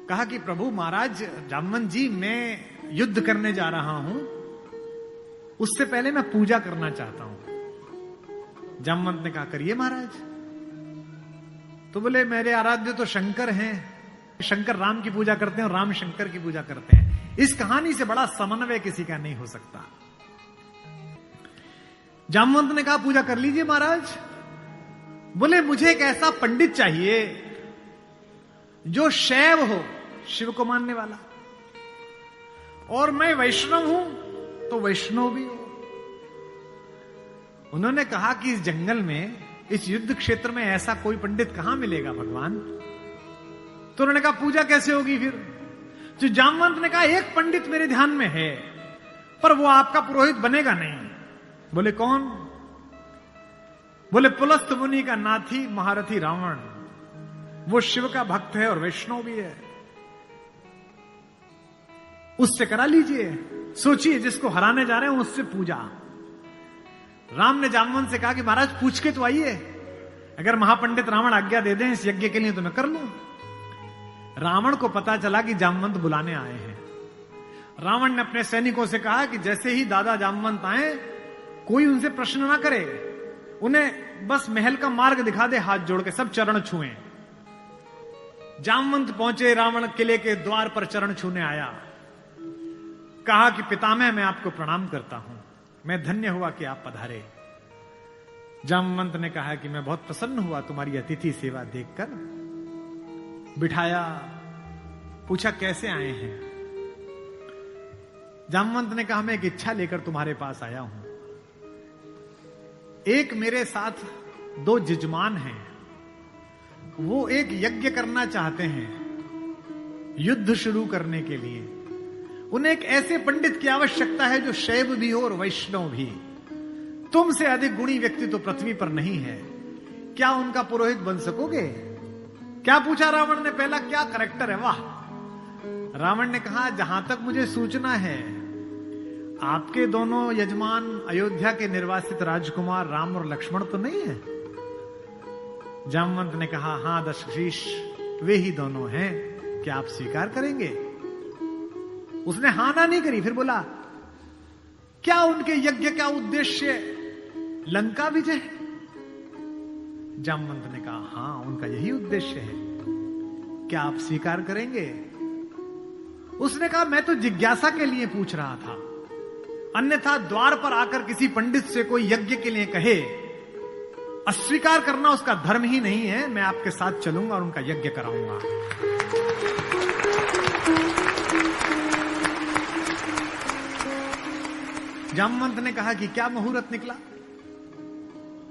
कहा कि प्रभु महाराज जामवंत जी, मैं युद्ध करने जा रहा हूं, उससे पहले मैं पूजा करना चाहता हूं। जामवंत ने कहा करिए महाराज। तो बोले मेरे आराध्य तो शंकर हैं, शंकर राम की पूजा करते हैं और राम शंकर की पूजा करते हैं। इस कहानी से बड़ा समन्वय किसी का नहीं हो सकता। जामवंत ने कहा पूजा कर लीजिए महाराज। बोले मुझे एक ऐसा पंडित चाहिए जो शैव हो, शिव को मानने वाला, और मैं वैष्णव हूं तो वैष्णव भी हो। उन्होंने कहा कि इस जंगल में, इस युद्ध क्षेत्र में ऐसा कोई पंडित कहां मिलेगा भगवान। तो उन्होंने कहा पूजा कैसे होगी फिर। तो जामवंत ने कहा एक पंडित मेरे ध्यान में है, पर वो आपका पुरोहित बनेगा नहीं। बोले कौन। बोले पुलस्त मुनि का नाथी महारथी रावण, वो शिव का भक्त है और वैष्णव भी है, उससे करा लीजिए। सोचिए जिसको हराने जा रहे हैं उससे पूजा। राम ने जामवंत से कहा कि महाराज पूछ के तो आइए, अगर महापंडित रावण आज्ञा दे दें इस यज्ञ के लिए तो मैं कर लूं। रावण को पता चला कि जामवंत बुलाने आए हैं। रावण ने अपने सैनिकों से कहा कि जैसे ही दादा जामवंत आए कोई उनसे प्रश्न ना करे, उन्हें बस महल का मार्ग दिखा दे, हाथ जोड़ के सब चरण छुएं। जामवंत पहुंचे, रावण किले के द्वार पर चरण छूने आया, कहा कि पितामह मैं आपको प्रणाम करता हूं, मैं धन्य हुआ कि आप पधारे। जामवंत ने कहा कि मैं बहुत प्रसन्न हुआ तुम्हारी अतिथि सेवा देखकर। बिठाया, पूछा कैसे आए हैं। जामवंत ने कहा मैं एक इच्छा लेकर तुम्हारे पास आया हूं। एक मेरे साथ 2 जजमान हैं, वो एक यज्ञ करना चाहते हैं युद्ध शुरू करने के लिए। उन्हें एक ऐसे पंडित की आवश्यकता है जो शैव भी हो और वैष्णव भी। तुमसे अधिक गुणी व्यक्ति तो पृथ्वी पर नहीं है, क्या उनका पुरोहित बन सकोगे। क्या पूछा रावण ने, पहला क्या करैक्टर है। वाह। रावण ने कहा जहां तक मुझे सूचना है आपके दोनों यजमान अयोध्या के निर्वासित राजकुमार राम और लक्ष्मण तो नहीं है। जामवंत ने कहा हां दशरथ, वे ही दोनों हैं, क्या आप स्वीकार करेंगे। उसने हां ना नहीं करी, फिर बोला क्या उनके यज्ञ का उद्देश्य लंका विजय। जामवंत ने कहा हां उनका यही उद्देश्य है, क्या आप स्वीकार करेंगे। उसने कहा मैं तो जिज्ञासा के लिए पूछ रहा था, अन्यथा द्वार पर आकर किसी पंडित से कोई यज्ञ के लिए कहे, अस्वीकार करना उसका धर्म ही नहीं है। मैं आपके साथ चलूंगा और उनका यज्ञ कराऊंगा। जामवंत ने कहा कि क्या मुहूर्त निकला।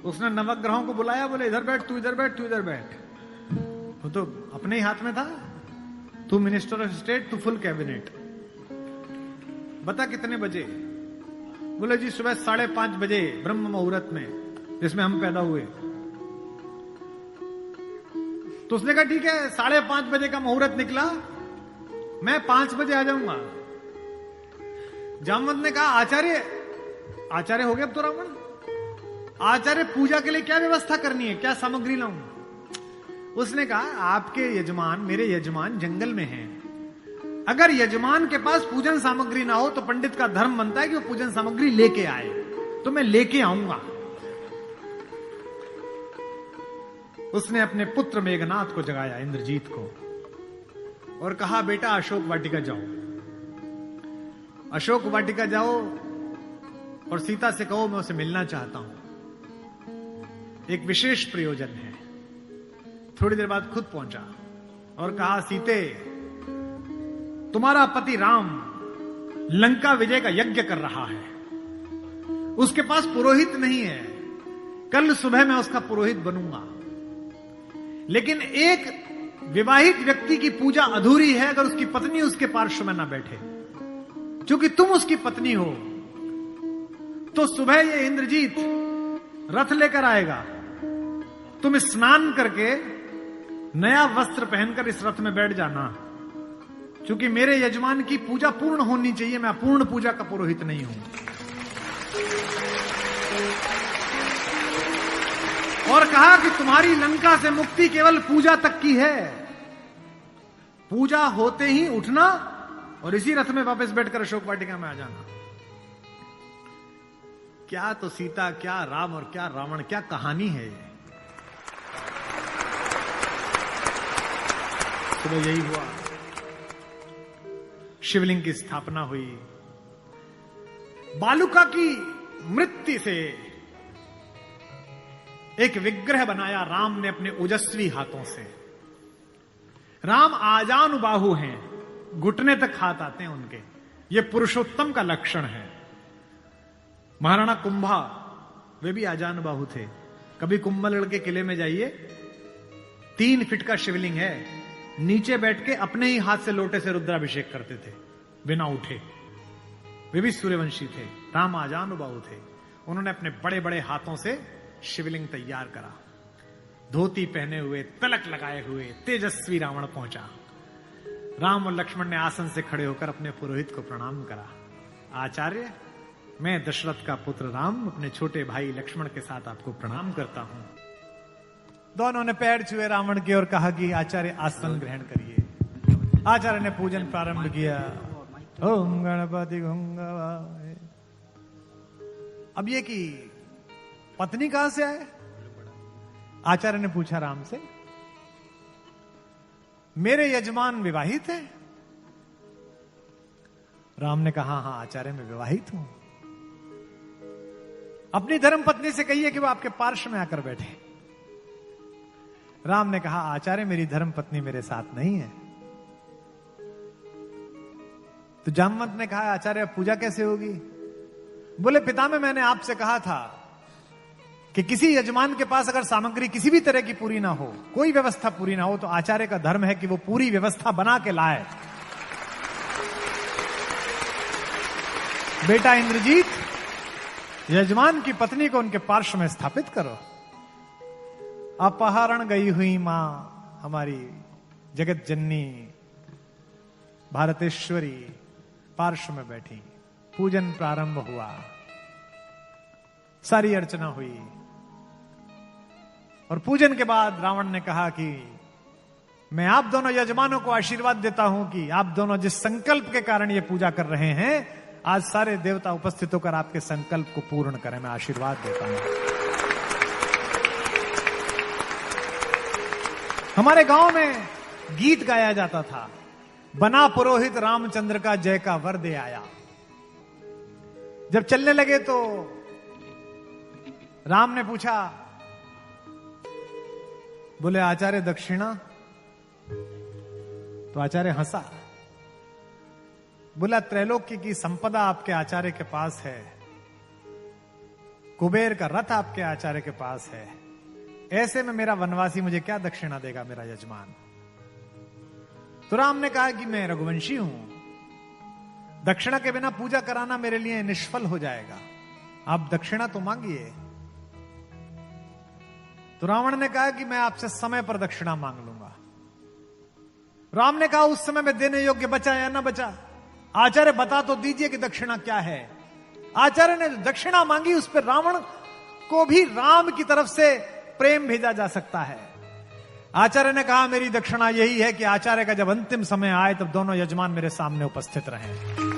उसने नवग्रहों को बुलाया, बोले इधर बैठ, तू इधर बैठ, तू इधर बैठ। वो तो अपने ही हाथ में था, तू मिनिस्टर ऑफ स्टेट, तू फुल कैबिनेट। बता कितने बजे। बोले जी सुबह 5:30 बजे ब्रह्म मुहूर्त में, जिसमें हम पैदा हुए। तो उसने कहा ठीक है 5:30 बजे का मुहूर्त निकला, मैं 5 बजे आ जाऊंगा। जामवंत ने कहा आचार्य हो गया अब तो रावण। आचार्य पूजा के लिए क्या व्यवस्था करनी है, क्या सामग्री लाऊं। उसने कहा आपके यजमान, मेरे यजमान जंगल में हैं, अगर यजमान के पास पूजन सामग्री ना हो तो पंडित का धर्म बनता है कि वो पूजन सामग्री लेके आए, तो मैं लेके आऊंगा। उसने अपने पुत्र मेघनाथ को जगाया, इंद्रजीत को, और कहा बेटा अशोक वाटिका जाओ, अशोक वाटिका जाओ और सीता से कहो मैं उसे मिलना चाहता हूं, एक विशेष प्रयोजन है। थोड़ी देर बाद खुद पहुंचा और कहा सीते तुम्हारा पति राम लंका विजय का यज्ञ कर रहा है, उसके पास पुरोहित नहीं है, कल सुबह मैं उसका पुरोहित बनूंगा। लेकिन एक विवाहित व्यक्ति की पूजा अधूरी है अगर उसकी पत्नी उसके पार्श्व में ना बैठे। क्योंकि तुम उसकी पत्नी हो, तो सुबह ये इंद्रजीत रथ लेकर आएगा, तुम स्नान करके नया वस्त्र पहनकर इस रथ में बैठ जाना। क्योंकि मेरे यजमान की पूजा पूर्ण होनी चाहिए, मैं पूर्ण पूजा का पुरोहित नहीं हूं। और कहा कि तुम्हारी लंका से मुक्ति केवल पूजा तक की है, पूजा होते ही उठना और इसी रथ में वापस बैठकर अशोक वाटिका में आ जाना। क्या तो सीता, क्या राम और क्या रावण, क्या कहानी है ये। तो यही हुआ, शिवलिंग की स्थापना हुई। बालुका की मृत्यु से एक विग्रह बनाया राम ने अपने ओजस्वी हाथों से। राम आजानुबाहु हैं, घुटने तक हाथ आते हैं उनके। ये पुरुषोत्तम का लक्षण है। महाराणा कुंभा वे भी आजानुबाहु थे। कभी कुंभलगढ़ के किले में जाइए, 3 फीट का शिवलिंग है, नीचे बैठ के अपने ही हाथ से लोटे से रुद्राभिषेक करते थे बिना उठे। वे भी सूर्यवंशी थे। राम आजानुबाहु थे। उन्होंने अपने बड़े बड़े हाथों से शिवलिंग तैयार करा। धोती पहने हुए, तिलक लगाए हुए तेजस्वी रावण पहुंचा। राम और लक्ष्मण ने आसन से खड़े होकर अपने पुरोहित को प्रणाम करा। आचार्य, मैं दशरथ का पुत्र राम अपने छोटे भाई लक्ष्मण के साथ आपको प्रणाम करता हूं। दोनों ने पैर छुए रावण के और कहा कि आचार्य आसन ग्रहण करिए। आचार्य ने पूजन प्रारंभ किया। ओम गणपति गंगावाय। अब ये कि पत्नी कहां से आए? आचार्य ने पूछा राम से। मेरे यजमान विवाहित है? राम ने कहा हां आचार्य मैं विवाहित हूं। अपनी धर्म पत्नी से कहिए कि वो आपके पार्श्व में आकर बैठे। राम ने कहा आचार्य मेरी धर्म पत्नी मेरे साथ नहीं है। तो जामवंत ने कहा आचार्य पूजा कैसे होगी? बोले पितामह मैंने आपसे कहा था कि किसी यजमान के पास अगर सामग्री किसी भी तरह की पूरी ना हो, कोई व्यवस्था पूरी ना हो, तो आचार्य का धर्म है कि वो पूरी व्यवस्था बना के लाए। बेटा इंद्रजीत, यजमान की पत्नी को उनके पार्श्व में स्थापित करो। अपहरण गई हुई मां हमारी जगत जननी भारतेश्वरी पार्श्व में बैठी। पूजन प्रारंभ हुआ, सारी अर्चना हुई और पूजन के बाद रावण ने कहा कि मैं आप दोनों यजमानों को आशीर्वाद देता हूं कि आप दोनों जिस संकल्प के कारण ये पूजा कर रहे हैं, आज सारे देवता उपस्थित होकर आपके संकल्प को पूर्ण करें। मैं आशीर्वाद देता हूं। हमारे गांव में गीत गाया जाता था, बना पुरोहित रामचंद्र का जय का वर दे आया। जब चलने लगे तो राम ने पूछा, बोले आचार्य दक्षिणा? तो आचार्य हंसा। बोला त्रैलोक्य की संपदा आपके आचार्य के पास है, कुबेर का रथ आपके आचार्य के पास है, ऐसे में मेरा वनवासी मुझे क्या दक्षिणा देगा मेरा यजमान? तो राम ने कहा कि मैं रघुवंशी हूं, दक्षिणा के बिना पूजा कराना मेरे लिए निष्फल हो जाएगा, आप दक्षिणा तो मांगिए। तो रावण ने कहा कि मैं आपसे समय पर दक्षिणा मांग लूंगा। राम ने कहा उस समय में देने योग्य बचा या ना बचा? आचार्य बता तो दीजिए कि दक्षिणा क्या है। आचार्य ने दक्षिणा मांगी, उस पर रावण को भी राम की तरफ से प्रेम भेजा जा सकता है। आचार्य ने कहा मेरी दक्षिणा यही है कि आचार्य का जब अंतिम समय आए तब दोनों यजमान मेरे सामने उपस्थित रहें।